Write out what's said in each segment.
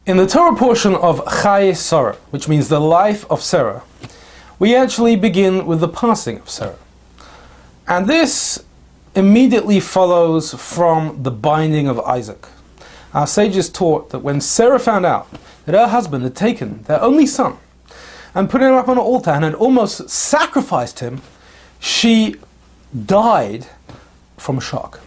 In the Torah portion of Chayei, which means the life of Sarah, we actually begin with the passing of Sarah. And this immediately follows from the binding of Isaac. Our sages taught that when Sarah found out that her husband had taken their only son and put him up on an altar and had almost sacrificed him, she died from shock.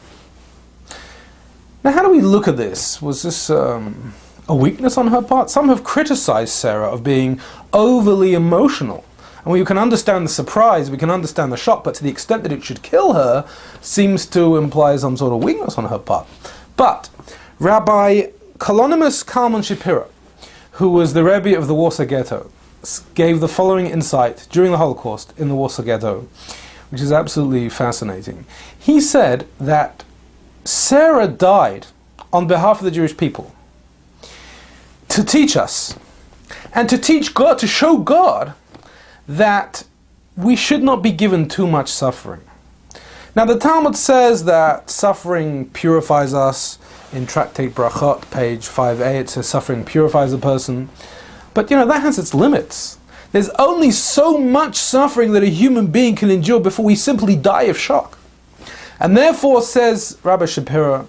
Now, how do we look at this? Was this a weakness on her part? Some have criticized Sarah of being overly emotional. And we can understand the surprise, we can understand the shock, but to the extent that it should kill her seems to imply some sort of weakness on her part. But Rabbi Kalonymus Kalman Shapira, who was the Rebbe of the Warsaw Ghetto, gave the following insight during the Holocaust in the Warsaw Ghetto, which is absolutely fascinating. He said that Sarah died on behalf of the Jewish people to teach us, and to teach God, to show God that we should not be given too much suffering. Now the Talmud says that suffering purifies us. In Tractate Brachot, page 5a, it says suffering purifies a person. But that has its limits. There's only so much suffering that a human being can endure before we simply die of shock. And therefore, says Rabbi Shapira,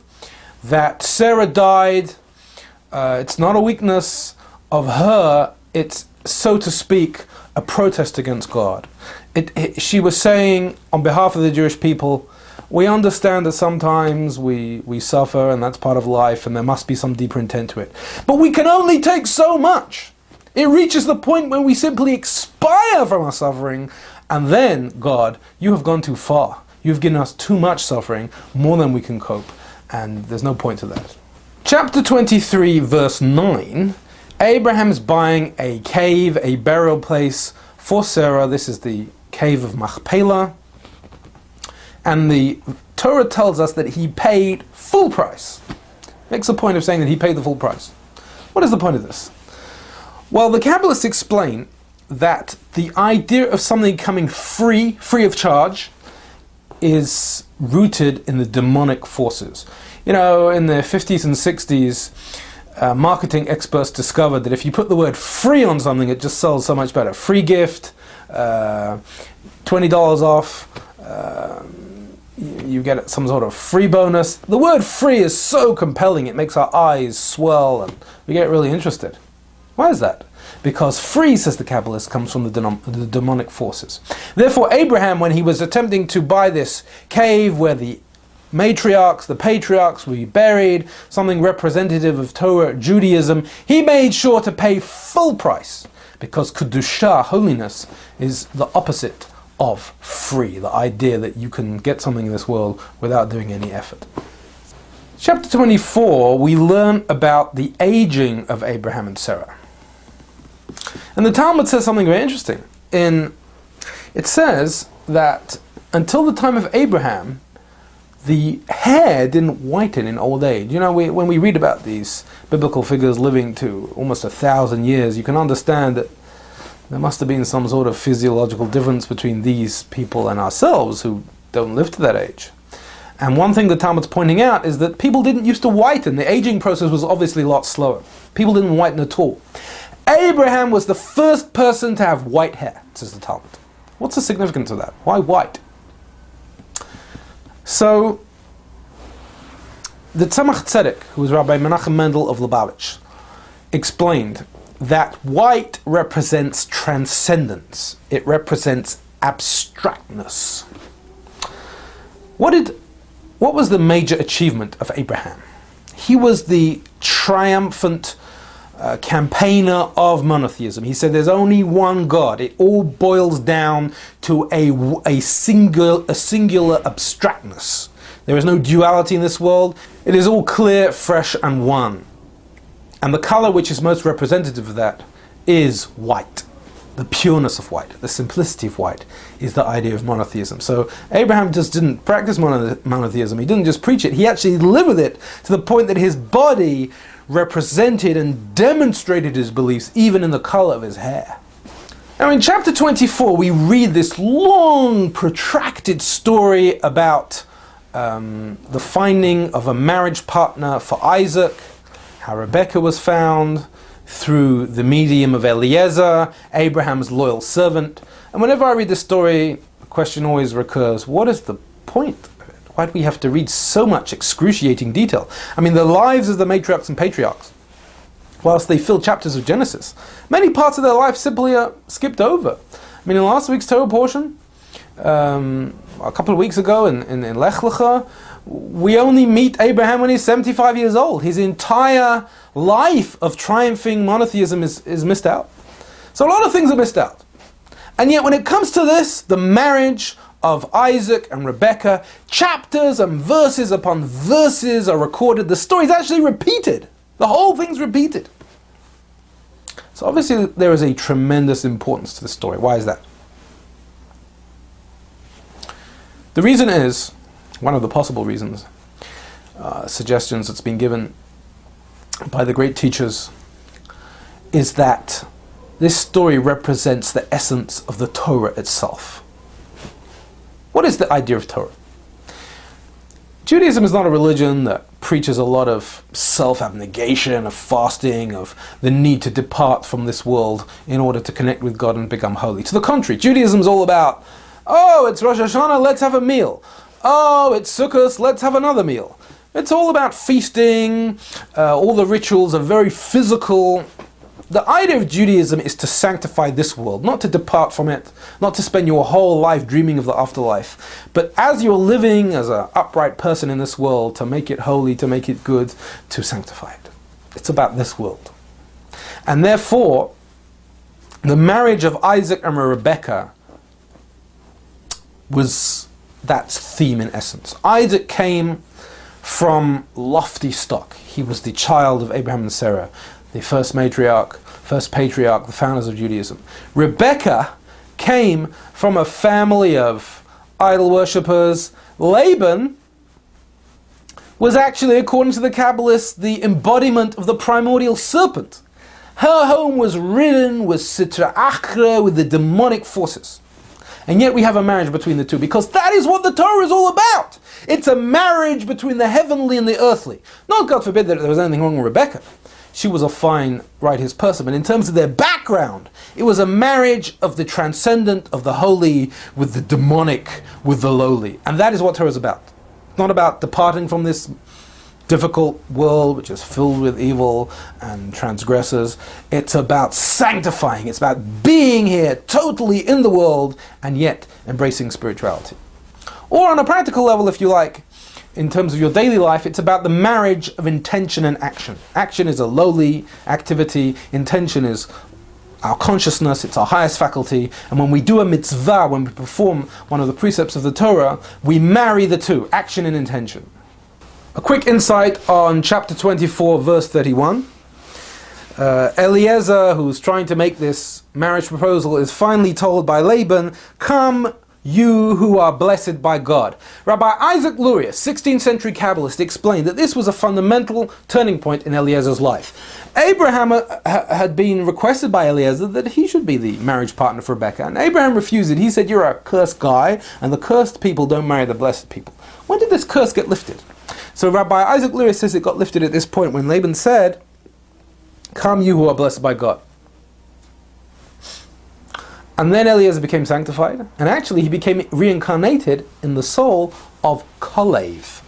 that Sarah died, it's not a weakness of her, it's, so to speak, a protest against God. She was saying, on behalf of the Jewish people, we understand that sometimes we suffer, and that's part of life, and there must be some deeper intent to it. But we can only take so much. It reaches the point where we simply expire from our suffering, and then, God, you have gone too far. You've given us too much suffering, more than we can cope, and there's no point to that. Chapter 23, verse 9, Abraham's buying a cave, a burial place for Sarah. This is the cave of Machpelah. And the Torah tells us that he paid full price. Makes a point of saying that he paid the full price. What is the point of this? Well, the Kabbalists explain that the idea of something coming free of charge, is rooted in the demonic forces. In the 50s and 60s, marketing experts discovered that if you put the word free on something, it just sells so much better. Free gift, $20 off, you get some sort of free bonus. The word free is so compelling, it makes our eyes swell and we get really interested. Why is that? Because free, says the Kabbalist, comes from the demonic forces. Therefore, Abraham, when he was attempting to buy this cave where the matriarchs, the patriarchs will be buried, something representative of Torah Judaism, he made sure to pay full price, because Kedusha, holiness, is the opposite of free, the idea that you can get something in this world without doing any effort. Chapter 24, we learn about the aging of Abraham and Sarah. And the Talmud says something very interesting. It says that until the time of Abraham, the hair didn't whiten in old age. When we read about these biblical figures living to almost 1,000 years, you can understand that there must have been some sort of physiological difference between these people and ourselves who don't live to that age. And one thing the Talmud's pointing out is that people didn't used to whiten. The aging process was obviously a lot slower. People didn't whiten at all. Abraham was the first person to have white hair, says the Talmud. What's the significance of that? Why white? So, the Tzemach Tzedek, who was Rabbi Menachem Mendel of Lubavitch, explained that white represents transcendence. It represents abstractness. What was the major achievement of Abraham? He was the triumphant campaigner of monotheism. He said there's only one God. It all boils down to a singular abstractness. There is no duality in this world. It is all clear, fresh, and one. And the color which is most representative of that is white. The pureness of white, the simplicity of white, is the idea of monotheism. So Abraham just didn't practice monotheism. He didn't just preach it. He actually lived with it to the point that his body represented and demonstrated his beliefs even in the color of his hair. Now in chapter 24 we read this long protracted story about the finding of a marriage partner for Isaac, how Rebecca was found, through the medium of Eliezer, Abraham's loyal servant. And whenever I read this story, the question always recurs, what is the point of it? Why do we have to read so much excruciating detail? I mean, the lives of the matriarchs and patriarchs, whilst they fill chapters of Genesis, many parts of their life simply are skipped over. I mean, in last week's Torah portion, a couple of weeks ago in Lech Lecha, we only meet Abraham when he's 75 years old. His entire life of triumphing monotheism is missed out. So a lot of things are missed out. And yet when it comes to this, the marriage of Isaac and Rebekah, chapters and verses upon verses are recorded. The story is actually repeated. The whole thing's repeated. So obviously there is a tremendous importance to the story. Why is that? The reason is, one of the possible reasons, suggestions that's been given by the great teachers, is that this story represents the essence of the Torah itself. What is the idea of Torah? Judaism is not a religion that preaches a lot of self-abnegation, of fasting, of the need to depart from this world in order to connect with God and become holy. To the contrary, Judaism is all about, oh, it's Rosh Hashanah, let's have a meal. Oh, it's Sukkot, let's have another meal. It's all about feasting, all the rituals are very physical. The idea of Judaism is to sanctify this world, not to depart from it, not to spend your whole life dreaming of the afterlife, but as you're living as an upright person in this world, to make it holy, to make it good, to sanctify it. It's about this world. And therefore, the marriage of Isaac and Rebekah was that theme in essence. Isaac came from lofty stock. He was the child of Abraham and Sarah, the first matriarch, first patriarch, the founders of Judaism. Rebekah came from a family of idol worshippers. Laban was actually, according to the Kabbalists, the embodiment of the primordial serpent. Her home was ridden with Sitra Achra, with the demonic forces. And yet we have a marriage between the two, because that is what the Torah is all about. It's a marriage between the heavenly and the earthly. Not, God forbid, that there was anything wrong with Rebekah. She was a fine, righteous person. But in terms of their background, it was a marriage of the transcendent, of the holy, with the demonic, with the lowly. And that is what Torah is about. It's not about departing from this difficult world which is filled with evil and transgressors. It's about sanctifying. It's about being here totally in the world and yet embracing spirituality. Or on a practical level, if you like, in terms of your daily life, it's about the marriage of intention and action. Action is a lowly activity. Intention is our consciousness, it's our highest faculty. And when we do a mitzvah, when we perform one of the precepts of the Torah, we marry the two, action and intention. A quick insight on chapter 24, verse 31. Eliezer, who's trying to make this marriage proposal, is finally told by Laban, "Come, you who are blessed by God." Rabbi Isaac Luria, 16th century Kabbalist, explained that this was a fundamental turning point in Eliezer's life. Abraham had been requested by Eliezer that he should be the marriage partner for Rebekah, and Abraham refused it. He said, "You're a cursed guy, and the cursed people don't marry the blessed people." When did this curse get lifted? So Rabbi Isaac Luria says it got lifted at this point when Laban said, "Come, you who are blessed by God." And then Eliezer became sanctified, and actually he became reincarnated in the soul of Chayei.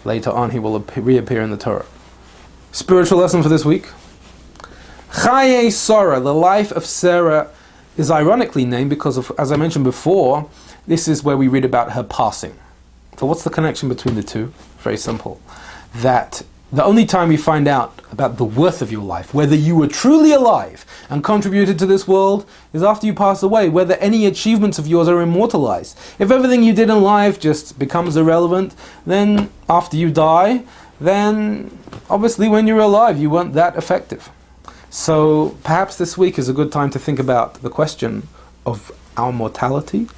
Later on he will reappear in the Torah. Spiritual lesson for this week. Chayei Sarah, the life of Sarah, is ironically named because of, as I mentioned before, this is where we read about her passing. So what's the connection between the two? Very simple. That the only time you find out about the worth of your life, whether you were truly alive and contributed to this world, is after you pass away, whether any achievements of yours are immortalized. If everything you did in life just becomes irrelevant, then after you die, then obviously when you were alive you weren't that effective. So perhaps this week is a good time to think about the question of our mortality,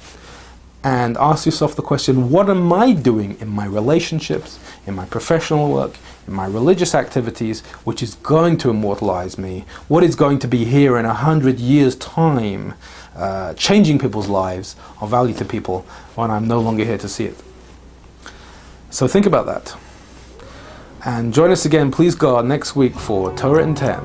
and ask yourself the question, what am I doing in my relationships, in my professional work, in my religious activities, which is going to immortalize me? What is going to be here in 100 years' time, changing people's lives, of value to people, when I'm no longer here to see it? So think about that. And join us again, please God, next week for Torah in 10.